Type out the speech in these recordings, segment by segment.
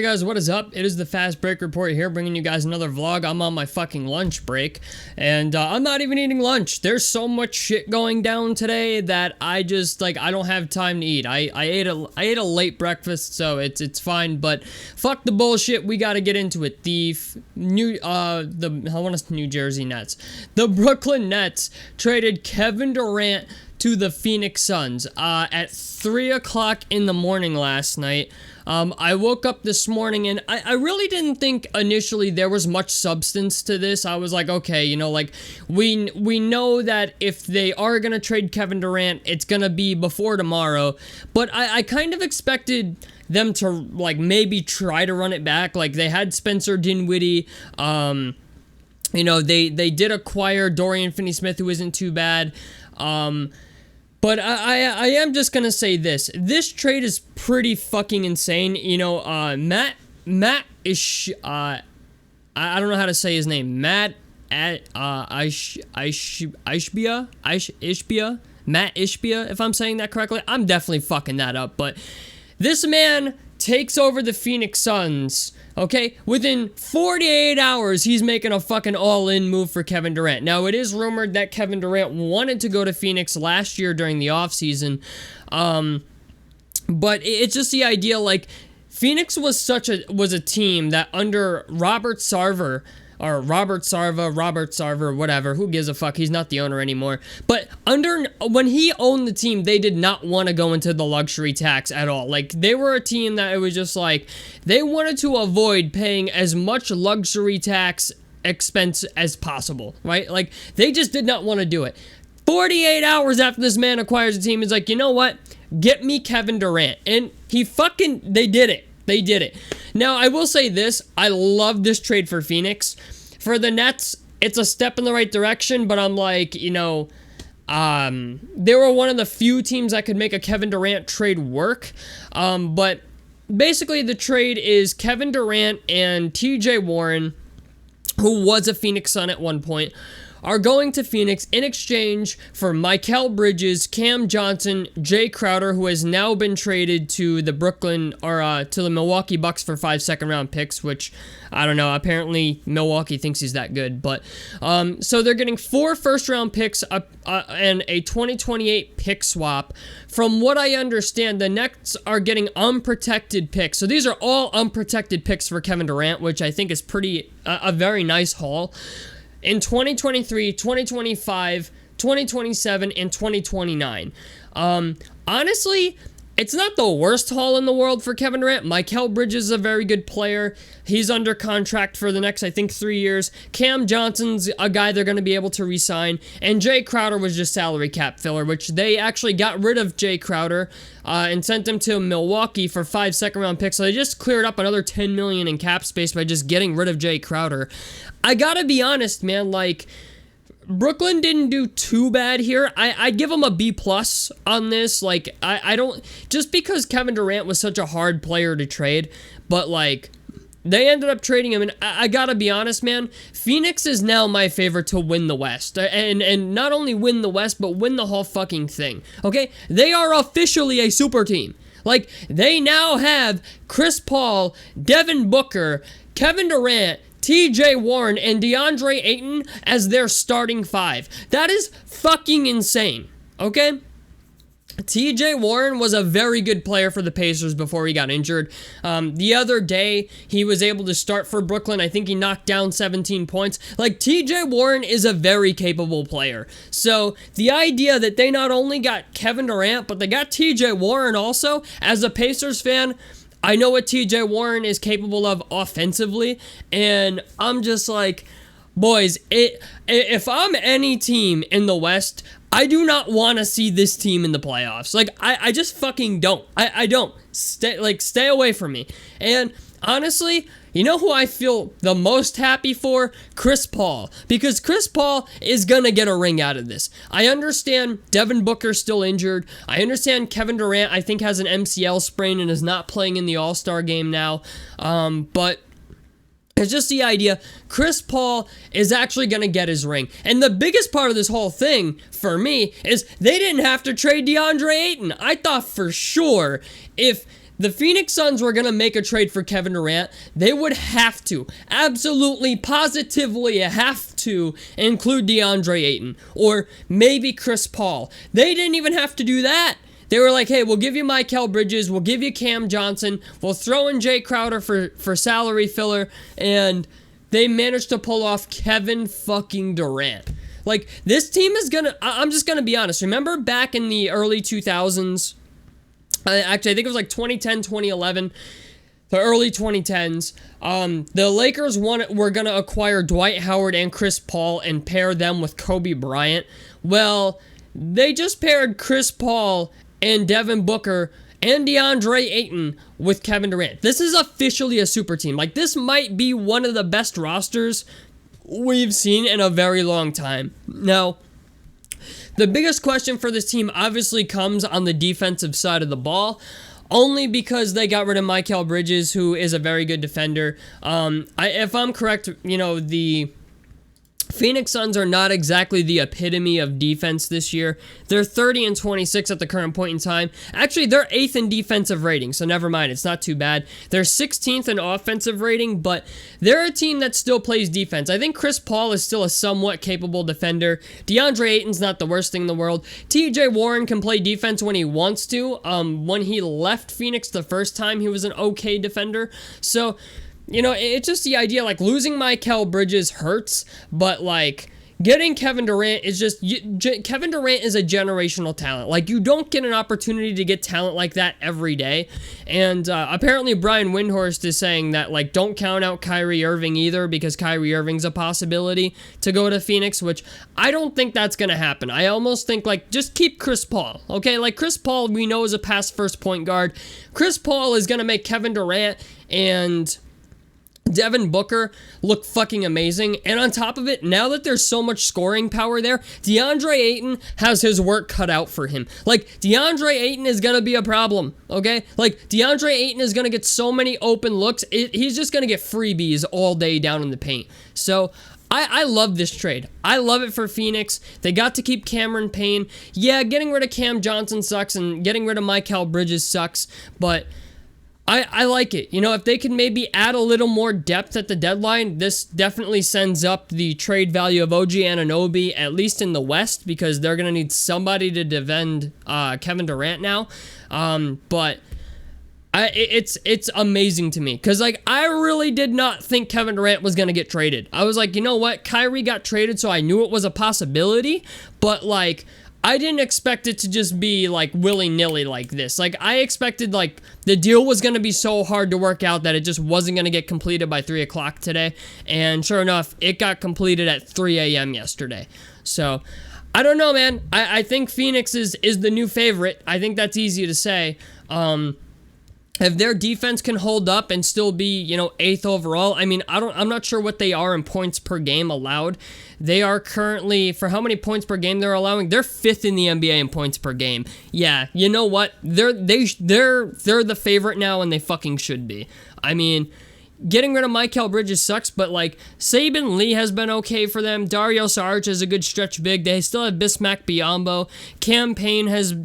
guys, what is up? It is the Fast Break Report here, bringing you guys another vlog. I'm on my fucking lunch break, and I'm not even eating lunch. There's so much shit going down today that I just, like, I don't have time to eat. I ate a late breakfast, so it's fine, but fuck the bullshit, we gotta get into it. The New Jersey Nets. The Brooklyn Nets traded Kevin Durant to the Phoenix Suns at 3 o'clock in the morning last night. I woke up this morning and I really didn't think initially there was much substance to this. I was like, okay, you know, like we know that if they are gonna trade Kevin Durant, it's gonna be before tomorrow. But I kind of expected them to like maybe try to run it back. Like they had Spencer Dinwiddie. You know, they did acquire Dorian Finney-Smith, who isn't too bad. But I am just gonna say this. This trade is pretty fucking insane. You know, Matt is I don't know how to say his name. Matt Ishbia, Matt Ishbia, if I'm saying that correctly. I'm definitely fucking that up. But this man takes over the Phoenix Suns. Okay, within 48 hours, he's making a fucking all-in move for Kevin Durant. Now, it is rumored that Kevin Durant wanted to go to Phoenix last year during the offseason, but it's just the idea, like, Phoenix was a team that under Robert Sarver, whatever, who gives a fuck, he's not the owner anymore, but when he owned the team, they did not want to go into the luxury tax at all. Like, they were a team that it was just like, they wanted to avoid paying as much luxury tax expense as possible, right? Like, they just did not want to do it. 48 hours after this man acquires the team, he's like, you know what, get me Kevin Durant, and they did it. They did it. Now, I will say this. I love this trade for Phoenix. For the Nets, it's a step in the right direction, but I'm like, you know, they were one of the few teams that could make a Kevin Durant trade work. But basically, the trade is Kevin Durant and TJ Warren, who was a Phoenix Sun at one point, are going to Phoenix in exchange for Mikal Bridges, Cam Johnson, Jay Crowder, who has now been traded to the to the Milwaukee Bucks for 5 second-round picks, which, I don't know, apparently Milwaukee thinks he's that good, but, so they're getting 4 first-round picks and a 2028 pick swap. From what I understand, the Nets are getting unprotected picks, so these are all unprotected picks for Kevin Durant, which I think is a very nice haul. In 2023, 2025, 2027, and 2029. Honestly, it's not the worst haul in the world for Kevin Durant. Mikal Bridges is a very good player. He's under contract for the next, I think, 3 years. Cam Johnson's a guy they're going to be able to re-sign. And Jay Crowder was just salary cap filler, which they actually got rid of Jay Crowder and sent him to Milwaukee for 5 second-round picks. So they just cleared up another $10 million in cap space by just getting rid of Jay Crowder. I gotta be honest, man, like, Brooklyn didn't do too bad here. I'd give them a B+ on this. Like, I don't, just because Kevin Durant was such a hard player to trade, but, like, they ended up trading him, and I gotta be honest, man, Phoenix is now my favorite to win the West, and not only win the West, but win the whole fucking thing, okay? They are officially a super team. Like, they now have Chris Paul, Devin Booker, Kevin Durant, TJ Warren, and DeAndre Ayton as their starting 5. That is fucking insane, okay? TJ Warren was a very good player for the Pacers before he got injured. The other day, he was able to start for Brooklyn. I think he knocked down 17 points. Like, TJ Warren is a very capable player. So, the idea that they not only got Kevin Durant, but they got TJ Warren also, as a Pacers fan, I know what TJ Warren is capable of offensively, and I'm just like, boys, if I'm any team in the West, I do not want to see this team in the playoffs. Like, I just fucking don't. I don't. Stay away from me. And honestly, you know who I feel the most happy for? Chris Paul. Because Chris Paul is going to get a ring out of this. I understand Devin Booker's still injured. I understand Kevin Durant, I think, has an MCL sprain and is not playing in the All-Star game now. But it's just the idea, Chris Paul is actually going to get his ring. And the biggest part of this whole thing, for me, is they didn't have to trade DeAndre Ayton. I thought for sure if the Phoenix Suns were going to make a trade for Kevin Durant, they would have to, absolutely, positively have to include DeAndre Ayton or maybe Chris Paul. They didn't even have to do that. They were like, hey, we'll give you Mikal Bridges, we'll give you Cam Johnson, we'll throw in Jay Crowder for salary filler, and they managed to pull off Kevin fucking Durant. Like, this team is gonna, I'm just gonna be honest, remember back in the early 2000s, actually, I think it was like 2010, 2011, the early 2010s. The Lakers were going to acquire Dwight Howard and Chris Paul and pair them with Kobe Bryant. Well, they just paired Chris Paul and Devin Booker and DeAndre Ayton with Kevin Durant. This is officially a super team. Like, this might be one of the best rosters we've seen in a very long time. Now, the biggest question for this team obviously comes on the defensive side of the ball, only because they got rid of Mikal Bridges, who is a very good defender. If I'm correct, the Phoenix Suns are not exactly the epitome of defense this year. They're 30-26 at the current point in time. Actually, they're 8th in defensive rating, so never mind. It's not too bad. They're 16th in offensive rating, but they're a team that still plays defense. I think Chris Paul is still a somewhat capable defender. DeAndre Ayton's not the worst thing in the world. TJ Warren can play defense when he wants to. When he left Phoenix the first time, he was an okay defender. So, it's just the idea, like, losing Mikal Bridges hurts, but, like, getting Kevin Durant is just, Kevin Durant is a generational talent. Like, you don't get an opportunity to get talent like that every day, and apparently Brian Windhorst is saying that, like, don't count out Kyrie Irving either, because Kyrie Irving's a possibility to go to Phoenix, which I don't think that's going to happen. I almost think, like, just keep Chris Paul, okay? Like, Chris Paul, we know, is a past first point guard. Chris Paul is going to make Kevin Durant and Devin Booker look fucking amazing, and on top of it, now that there's so much scoring power there, DeAndre Ayton has his work cut out for him. Like, DeAndre Ayton is gonna be a problem, okay? Like, DeAndre Ayton is gonna get so many open looks, he's just gonna get freebies all day down in the paint. So, I love this trade. I love it for Phoenix. They got to keep Cameron Payne. Yeah, getting rid of Cam Johnson sucks, and getting rid of Mikal Bridges sucks, but I like it. If they can maybe add a little more depth at the deadline, this definitely sends up the trade value of OG Anunoby, at least in the West, because they're going to need somebody to defend Kevin Durant now. But it's amazing to me, because, like, I really did not think Kevin Durant was going to get traded. I was like, you know what? Kyrie got traded, so I knew it was a possibility, but, like, I didn't expect it to just be, like, willy-nilly like this. Like, I expected, like, the deal was going to be so hard to work out that it just wasn't going to get completed by 3 o'clock today. And sure enough, it got completed at 3 a.m. yesterday. So, I don't know, man. I think Phoenix is the new favorite. I think that's easy to say. If their defense can hold up and still be, 8th overall, I mean, I'm not sure what they are in points per game allowed. They are currently, for how many points per game they're allowing, they're 5th in the NBA in points per game. Yeah, you know what? They're the favorite now, and they fucking should be. I mean, getting rid of Mikal Bridges sucks, but, like, Saban Lee has been okay for them. Dario Saric is a good stretch big. They still have Bismack Biyombo. Cam Payne has,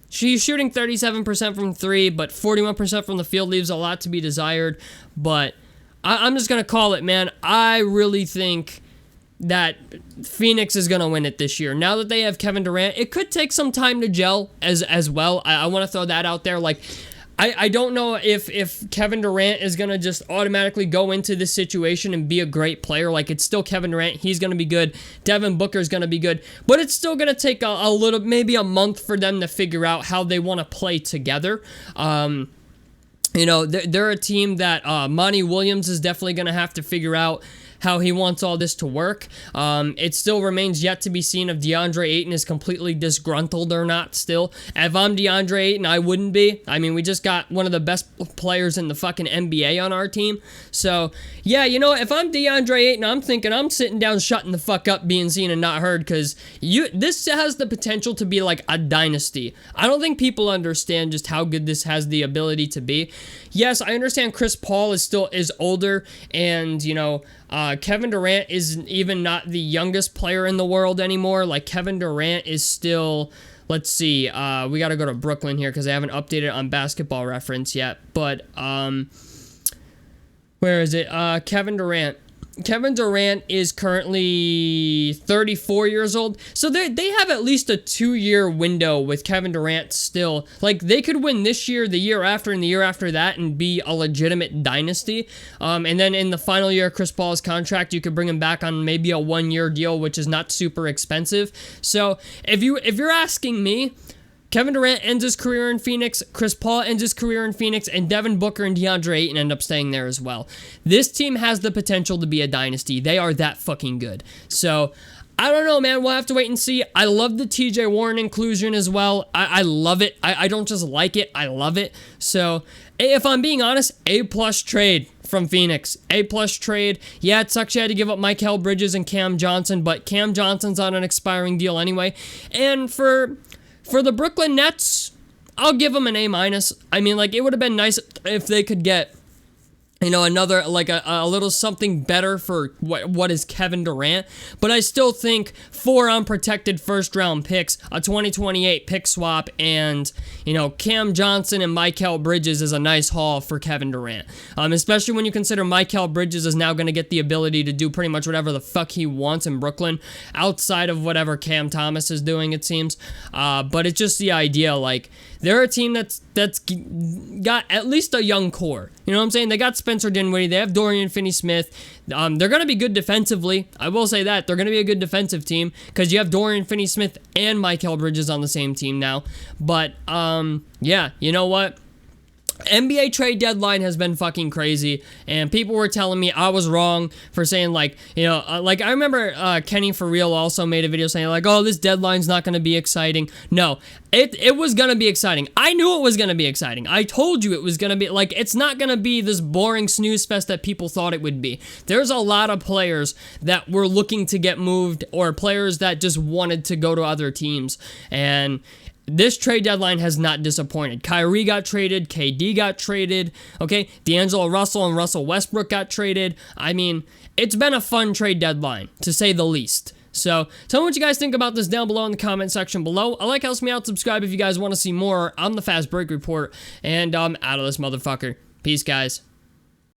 she's shooting 37% from 3, but 41% from the field leaves a lot to be desired. But I'm just going to call it, man. I really think that Phoenix is going to win it this year. Now that they have Kevin Durant, it could take some time to gel as well. I want to throw that out there. Like, I don't know if Kevin Durant is going to just automatically go into this situation and be a great player. Like, it's still Kevin Durant. He's going to be good. Devin Booker is going to be good. But it's still going to take a little, maybe a month for them to figure out how they want to play together. They're a team that Monty Williams is definitely going to have to figure out how he wants all this to work. It still remains yet to be seen if DeAndre Ayton is completely disgruntled or not still. If I'm DeAndre Ayton, I wouldn't be. I mean, we just got one of the best players in the fucking NBA on our team. So, yeah, if I'm DeAndre Ayton, I'm thinking I'm sitting down shutting the fuck up, being seen and not heard, because this has the potential to be like a dynasty. I don't think people understand just how good this has the ability to be. Yes, I understand Chris Paul is older, and, Kevin Durant is even not the youngest player in the world anymore. Like, Kevin Durant is still, let's see. We got to go to Brooklyn here because I haven't updated on Basketball Reference yet. But where is it? Kevin Durant. Kevin Durant is currently 34 years old. So they have at least a 2-year window with Kevin Durant still. Like, they could win this year, the year after, and the year after that and be a legitimate dynasty. And then in the final year of Chris Paul's contract, you could bring him back on maybe a 1-year deal, which is not super expensive. So if you're asking me, Kevin Durant ends his career in Phoenix, Chris Paul ends his career in Phoenix, and Devin Booker and DeAndre Ayton end up staying there as well. This team has the potential to be a dynasty. They are that fucking good. So, I don't know, man. We'll have to wait and see. I love the TJ Warren inclusion as well. I love it. I don't just like it. I love it. So, if I'm being honest, A-plus trade from Phoenix. A-plus trade. Yeah, it sucks you had to give up Mikal Bridges and Cam Johnson, but Cam Johnson's on an expiring deal anyway. And for the Brooklyn Nets, I'll give them an A-. I mean, like, it would have been nice if they could get, you know, another, like, a little something better for what is Kevin Durant. But I still think 4 unprotected first-round picks, a 2028 pick swap, and, you know, Cam Johnson and Mikal Bridges is a nice haul for Kevin Durant. Especially when you consider Mikal Bridges is now going to get the ability to do pretty much whatever the fuck he wants in Brooklyn, outside of whatever Cam Thomas is doing, it seems. But it's just the idea, like, they're a team that's got at least a young core. You know what I'm saying? They got Spencer Dinwiddie. They have Dorian Finney-Smith. They're going to be good defensively. I will say that. They're going to be a good defensive team because you have Dorian Finney-Smith and Mikal Bridges on the same team now. But, yeah, you know what? NBA trade deadline has been fucking crazy, and people were telling me I was wrong for saying, like, you know, like, I remember Kenny For Real also made a video saying, like, oh, this deadline's not going to be exciting. No, it was going to be exciting. I knew it was going to be exciting. I told you it was going to be, like, it's not going to be this boring snooze fest that people thought it would be. There's a lot of players that were looking to get moved, or players that just wanted to go to other teams, and this trade deadline has not disappointed. Kyrie got traded. KD got traded. Okay, D'Angelo Russell and Russell Westbrook got traded. I mean, it's been a fun trade deadline, to say the least. So, tell me what you guys think about this down below in the comment section below. I like, helps me out. Subscribe if you guys want to see more on the Fast Break Report. And I'm out of this motherfucker. Peace, guys.